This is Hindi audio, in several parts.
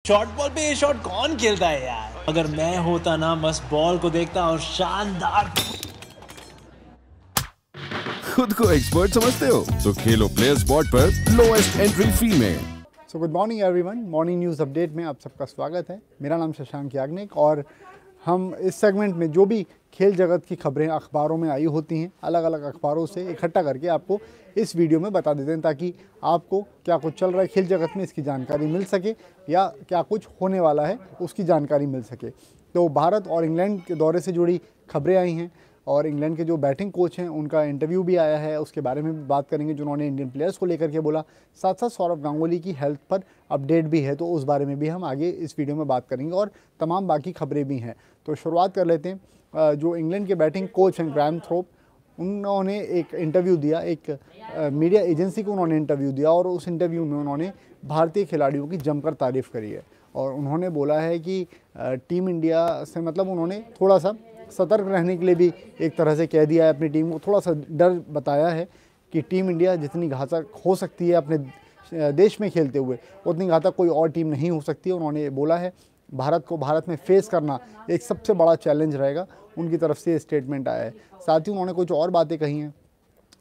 शॉर्ट बॉल पे ये शॉट कौन खेलता है यार। अगर मैं होता ना बस बॉल को देखता और शानदार। खुद को एक्सपर्ट समझते हो तो खेलो प्लेयर स्पॉट पर लोएस्ट एंट्री फी में। So good morning everyone, morning news update में आप सबका स्वागत है। मेरा नाम शशांक याग्निक और हम इस सेगमेंट में जो भी खेल जगत की खबरें अखबारों में आई होती हैं, अलग अलग अखबारों से इकट्ठा करके आपको इस वीडियो में बता देते हैं, ताकि आपको क्या कुछ चल रहा है खेल जगत में इसकी जानकारी मिल सके या क्या कुछ होने वाला है उसकी जानकारी मिल सके। तो भारत और इंग्लैंड के दौरे से जुड़ी खबरें आई हैं और इंग्लैंड के जो बैटिंग कोच हैं उनका इंटरव्यू भी आया है, उसके बारे में भी बात करेंगे जो उन्होंने इंडियन प्लेयर्स को लेकर के बोला। साथ साथ सौरव गांगुली की हेल्थ पर अपडेट भी है, तो उस बारे में भी हम आगे इस वीडियो में बात करेंगे और तमाम बाकी खबरें भी हैं। तो शुरुआत कर लेते हैं। जो इंग्लैंड के बैटिंग कोच हैं ग्राहम थोप, उन्होंने एक इंटरव्यू दिया, एक मीडिया एजेंसी को उन्होंने इंटरव्यू दिया और उस इंटरव्यू में उन्होंने भारतीय खिलाड़ियों की जमकर तारीफ़ करी है और उन्होंने बोला है कि टीम इंडिया से मतलब उन्होंने थोड़ा सा सतर्क रहने के लिए भी एक तरह से कह दिया है, अपनी टीम को थोड़ा सा डर बताया है कि टीम इंडिया जितनी घातक हो सकती है अपने देश में खेलते हुए, उतनी घातक कोई और टीम नहीं हो सकती। उन्होंने बोला है भारत में फेस करना एक सबसे बड़ा चैलेंज रहेगा, उनकी तरफ से स्टेटमेंट आया है। साथ ही उन्होंने कुछ और बातें कही हैं।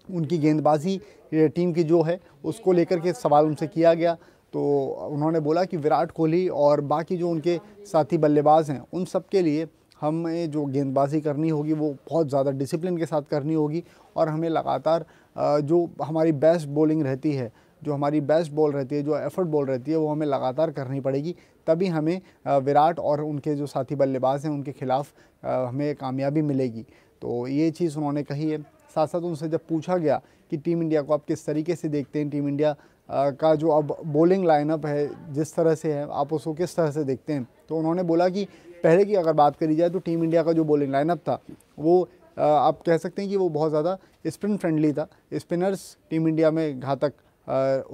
उनकी गेंदबाजी टीम की जो है उसको लेकर के सवाल उनसे किया गया, तो उन्होंने बोला कि विराट कोहली और बाकी जो उनके साथी बल्लेबाज हैं उन सब के लिए हमें जो गेंदबाजी करनी होगी वो बहुत ज़्यादा डिसिप्लिन के साथ करनी होगी और हमें लगातार जो हमारी बेस्ट बॉलिंग रहती है, जो हमारी बेस्ट बॉल रहती है, जो एफर्ट बॉल रहती है, वो हमें लगातार करनी पड़ेगी, तभी हमें विराट और उनके जो साथी बल्लेबाज हैं उनके खिलाफ हमें कामयाबी मिलेगी। तो ये चीज़ उन्होंने कही है। साथ साथ उनसे जब पूछा गया कि टीम इंडिया को आप किस तरीके से देखते हैं, टीम इंडिया का जो अब बॉलिंग लाइनअप है जिस तरह से है, आप उसको किस तरह से देखते हैं, तो उन्होंने बोला कि पहले की अगर बात करी जाए तो टीम इंडिया का जो बॉलिंग लाइनअप था वो आप कह सकते हैं कि वो बहुत ज़्यादा स्पिन फ्रेंडली था। स्पिनर्स टीम इंडिया में घातक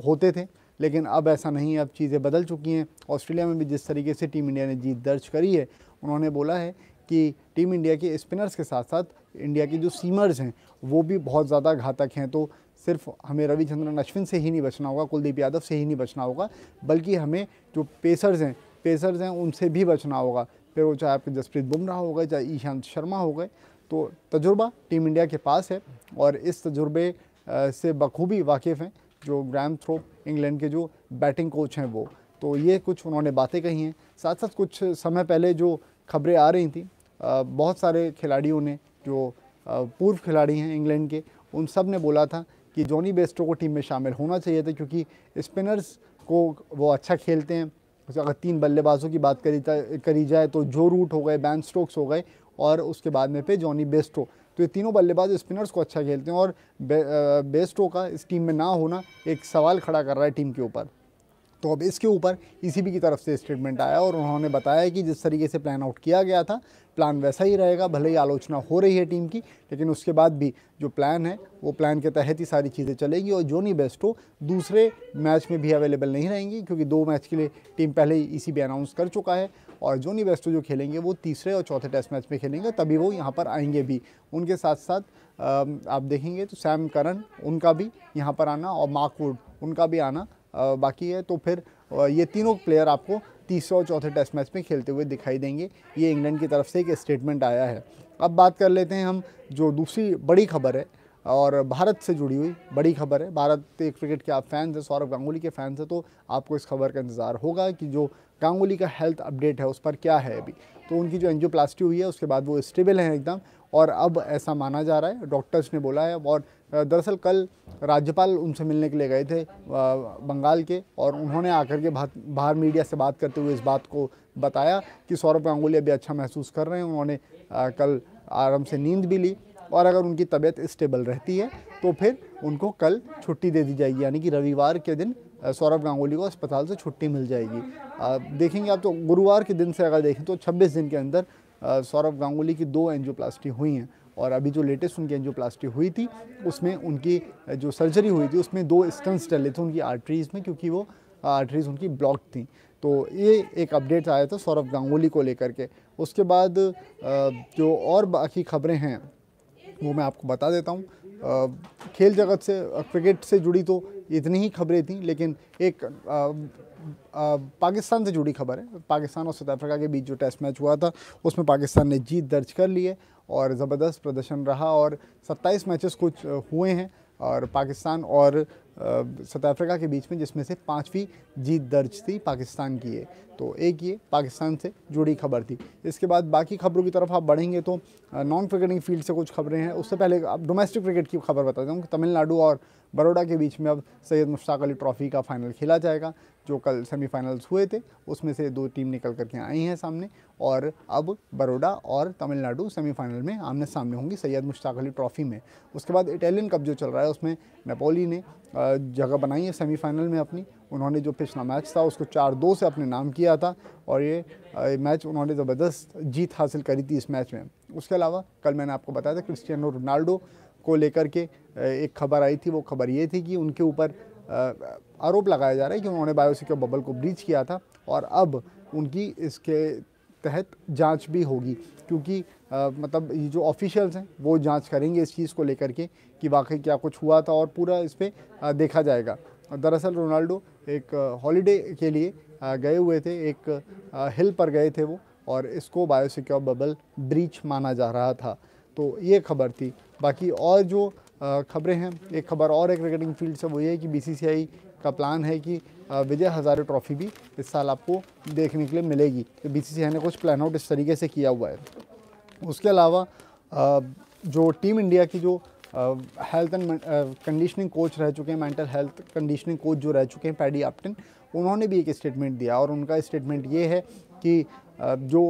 होते थे, लेकिन अब ऐसा नहीं है, अब चीज़ें बदल चुकी हैं। ऑस्ट्रेलिया में भी जिस तरीके से टीम इंडिया ने जीत दर्ज करी है, उन्होंने बोला है कि टीम इंडिया के स्पिनर्स के साथ साथ इंडिया के जो सीमर्स हैं वो भी बहुत ज़्यादा घातक हैं। तो सिर्फ हमें रविचंद्रन अश्विन से ही नहीं बचना होगा, कुलदीप यादव से ही नहीं बचना होगा, बल्कि हमें जो पेसर्स हैं उनसे भी बचना होगा, फिर वो चाहे आपके जसप्रीत बुमराह हो गए, चाहे ईशांत शर्मा हो गए। तो तजुर्बा टीम इंडिया के पास है और इस तजुर्बे से बखूबी वाकिफ़ हैं जो ग्राहम थोप इंग्लैंड के जो बैटिंग कोच हैं वो। तो ये कुछ उन्होंने बातें कही हैं। साथ साथ कुछ समय पहले जो खबरें आ रही थी, बहुत सारे खिलाड़ियों ने जो पूर्व खिलाड़ी हैं इंग्लैंड के, उन सब ने बोला था कि जॉनी बेस्टो को टीम में शामिल होना चाहिए था, क्योंकि स्पिनर्स को वो अच्छा खेलते हैं। अगर 3 बल्लेबाजों की बात करी जाए तो जो रूट हो गए, बैन स्टोक्स हो गए और उसके बाद में पे जॉनी बेस्टो, तो ये तीनों बल्लेबाज स्पिनर्स को अच्छा खेलते हैं और बेस्टो का इस टीम में ना होना एक सवाल खड़ा कर रहा है टीम के ऊपर। तो अब इसके ऊपर ईसीबी की तरफ से स्टेटमेंट आया और उन्होंने बताया कि जिस तरीके से प्लान आउट किया गया था, प्लान वैसा ही रहेगा। भले ही आलोचना हो रही है टीम की, लेकिन उसके बाद भी जो प्लान है वो प्लान के तहत ही सारी चीज़ें चलेगी। और जॉनी बेस्टो दूसरे मैच में भी अवेलेबल नहीं रहेंगी, क्योंकि 2 मैच के लिए टीम पहले ही ईसीबी अनाउंस कर चुका है और जॉनी बेस्टो जो खेलेंगे वो तीसरे और चौथे टेस्ट मैच में खेलेंगे, तभी वो यहाँ पर आएंगे भी। उनके साथ साथ आप देखेंगे तो सैम करन उनका भी यहाँ पर आना और मार्क वुड उनका भी आना बाकी है। तो फिर ये तीनों प्लेयर आपको तीसरे और चौथे टेस्ट मैच में खेलते हुए दिखाई देंगे। ये इंग्लैंड की तरफ से एक स्टेटमेंट आया है। अब बात कर लेते हैं हम जो दूसरी बड़ी खबर है और भारत से जुड़ी हुई बड़ी खबर है। भारत क्रिकेट के आप फैंस हैं, सौरव गांगुली के फैंस हैं, तो आपको इस खबर का इंतज़ार होगा कि जो गांगुली का हेल्थ अपडेट है उस पर क्या है अभी। तो उनकी जो एंजियोप्लास्टी हुई है उसके बाद वो स्टेबल हैं एकदम, और अब ऐसा माना जा रहा है, डॉक्टर्स ने बोला है। और दरअसल कल राज्यपाल उनसे मिलने के लिए गए थे बंगाल के, और उन्होंने आकर के बाहर मीडिया से बात करते हुए इस बात को बताया कि सौरव गांगुली अभी अच्छा महसूस कर रहे हैं। उन्होंने कल आराम से नींद भी ली और अगर उनकी तबीयत स्टेबल रहती है तो फिर उनको कल छुट्टी दे दी जाएगी, यानी कि रविवार के दिन सौरव गांगुली को अस्पताल से छुट्टी मिल जाएगी। देखेंगे आप तो गुरुवार के दिन से अगर देखें तो 26 दिन के अंदर सौरव गांगुली की 2 एंजियोप्लास्टी हुई हैं, और अभी जो लेटेस्ट उनकी एंजियोप्लास्टी हुई थी उसमें उनकी जो सर्जरी हुई थी उसमें 2 स्टेंट्स डले थे उनकी आर्टरीज़ में, क्योंकि वो आर्टरीज़ उनकी ब्लॉक थी। तो ये एक अपडेट आया था सौरव गांगुली को लेकर के। उसके बाद जो और बाकी खबरें हैं वो मैं आपको बता देता हूँ। खेल जगत से क्रिकेट से जुड़ी तो इतनी ही खबरें थी, लेकिन एक पाकिस्तान से जुड़ी खबर है। पाकिस्तान और साउथ अफ्रीका के बीच जो टेस्ट मैच हुआ था उसमें पाकिस्तान ने जीत दर्ज कर ली है और ज़बरदस्त प्रदर्शन रहा और 27 मैचेस कुछ हुए हैं और पाकिस्तान और साउथ अफ्रीका के बीच में, जिसमें से 5वीं जीत दर्ज थी पाकिस्तान की है। तो एक ये पाकिस्तान से जुड़ी खबर थी। इसके बाद बाकी खबरों की तरफ आप बढ़ेंगे तो नॉन क्रिकेटिंग फील्ड से कुछ खबरें हैं। उससे पहले अब डोमेस्टिक क्रिकेट की खबर बताता हूँ कि तमिलनाडु और बड़ौदा के बीच में अब सैयद मुश्ताक अली ट्रॉफ़ी का फाइनल खेला जाएगा। जो कल सेमीफाइनल्स हुए थे उसमें से 2 टीम निकल करके आई हैं सामने और अब बड़ौदा और तमिलनाडु सेमीफाइनल में आमने सामने होंगी सैयद मुश्ताक अली ट्रॉफ़ी में। उसके बाद इटालियन कप जो चल रहा है उसमें नेपोली ने जगह बनाई है सेमीफाइनल में अपनी। उन्होंने जो पिछला मैच था उसको 4-2 से अपने नाम किया था और ये मैच उन्होंने ज़बरदस्त जीत हासिल करी थी इस मैच में। उसके अलावा कल मैंने आपको बताया था क्रिस्टियानो रोनाल्डो को लेकर के एक खबर आई थी। वो खबर ये थी कि उनके ऊपर आरोप लगाया जा रहा है कि उन्होंने बायोसिक्योर बबल को ब्रीच किया था और अब उनकी इसके तहत जांच भी होगी, क्योंकि मतलब ये जो ऑफिशियल्स हैं वो जांच करेंगे इस चीज़ को लेकर के कि वाकई क्या कुछ हुआ था और पूरा इस पर देखा जाएगा। दरअसल रोनाल्डो एक हॉलीडे के लिए गए हुए थे, एक हिल पर गए थे वो, और इसको बायोसिक्योर बबल ब्रीच माना जा रहा था। तो ये खबर थी। बाकी और जो खबरें हैं, एक खबर और है क्रिकेटिंग फील्ड से, वो ये है कि बीसीसीआई का प्लान है कि विजय हज़ारे ट्रॉफ़ी भी इस साल आपको देखने के लिए मिलेगी। तो बीसीसीआई ने कुछ प्लान आउट इस तरीके से किया हुआ है। उसके अलावा जो टीम इंडिया की जो हेल्थ एंड कंडीशनिंग कोच रह चुके हैं, मेंटल हेल्थ कंडीशनिंग कोच जो रह चुके हैं पैडी एप्टन, उन्होंने भी एक स्टेटमेंट दिया और उनका स्टेटमेंट ये है कि जो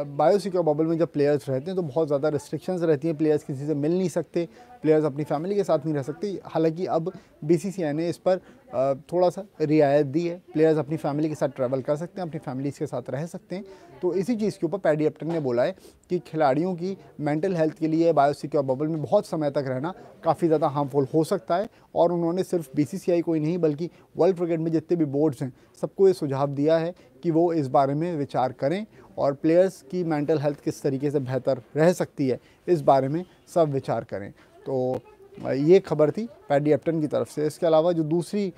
बायोसिक्योर बबल में जब प्लेयर्स रहते हैं तो बहुत ज़्यादा रिस्ट्रिक्शंस रहती हैं, प्लेयर्स किसी से मिल नहीं सकते, प्लेयर्स अपनी फैमिली के साथ नहीं रह सकते। हालांकि अब बीसीसीआई ने इस पर थोड़ा सा रियायत दी है, प्लेयर्स अपनी फैमिली के साथ ट्रैवल कर सकते हैं, अपनी फैमिलीज़ के साथ रह सकते हैं। तो इसी चीज़ के ऊपर पैडी एप्टन ने बोला है कि खिलाड़ियों की मेंटल हेल्थ के लिए बायोसिक्योर बबल में बहुत समय तक रहना काफ़ी ज़्यादा हार्मफुल हो सकता है और उन्होंने सिर्फ बीसीसीआई को ही नहीं बल्कि वर्ल्ड क्रिकेट में जितने भी बोर्ड्स हैं सबको ये सुझाव दिया है कि वो इस बारे में विचार करें और प्लेयर्स की मेंटल हेल्थ किस तरीके से बेहतर रह सकती है इस बारे में सब विचार करें। तो ये खबर थी पैडी एप्टन की तरफ से। इसके अलावा जो दूसरी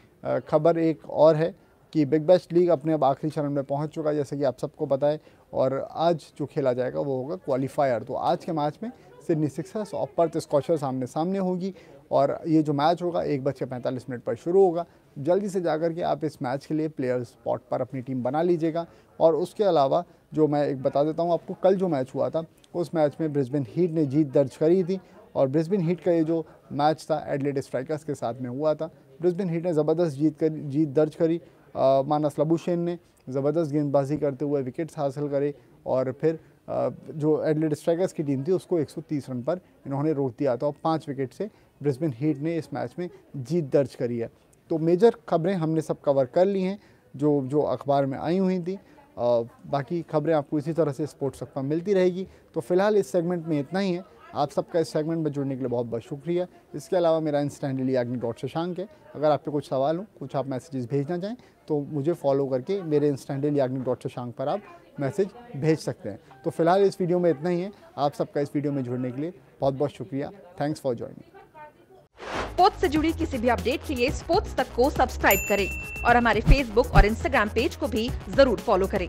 खबर एक और है कि बिग बैश लीग अपने अब आखिरी चरण में पहुंच चुका है, जैसे कि आप सबको पता है, और आज जो खेला जाएगा वो होगा क्वालिफायर। तो आज के मैच में सिडनी सिक्सर्स और पर्थ स्कॉचर्स आमने सामने होगी और ये जो मैच होगा 1:45 पर शुरू होगा। जल्दी से जाकर के आप इस मैच के लिए प्लेयर स्पॉट पर अपनी टीम बना लीजिएगा। और उसके अलावा जो मैं एक बता देता हूँ आपको, कल जो मैच हुआ था उस मैच में ब्रिस्बेन हीट ने जीत दर्ज करी थी और ब्रिस्बेन हीट का ये जो मैच था एडिलेड स्ट्राइकर्स के साथ में हुआ था। ब्रिस्बेन हीट ने ज़बरदस्त जीत दर्ज करी। मानस लाबुशेन ने ज़बरदस्त गेंदबाजी करते हुए विकेट्स हासिल करे और फिर जो एडिलेड स्ट्राइकर्स की टीम थी उसको 130 रन पर इन्होंने रोक दिया था और 5 विकेट से ब्रिस्बेन हीट ने इस मैच में जीत दर्ज करी है। तो मेजर खबरें हमने सब कवर कर ली हैं जो अखबार में आई हुई थी। बाकी खबरें आपको इसी तरह से स्पोर्ट्स तक पर मिलती रहेगी। तो फिलहाल इस सेगमेंट में इतना ही है। आप सबका इस सेगमेंट में जुड़ने के लिए बहुत बहुत शुक्रिया। इसके अलावा मेरा इंस्टा हैंडल याग्निक.शशांक है। अगर आप पे कुछ सवाल हो, कुछ आप मैसेजेस भेजना चाहें तो मुझे फॉलो करके मेरे इंस्टा हैंडल याग्निक.शशांक पर आप मैसेज भेज सकते हैं। तो फिलहाल इस वीडियो में इतना ही है। आप सबका इस वीडियो में जुड़ने के लिए बहुत बहुत शुक्रिया। Thanks for joining. स्पोर्ट्स से जुड़ी किसी भी अपडेट के लिए स्पोर्ट्स तक को सब्सक्राइब करें और हमारे फेसबुक और इंस्टाग्राम पेज को भी जरूर फॉलो करें।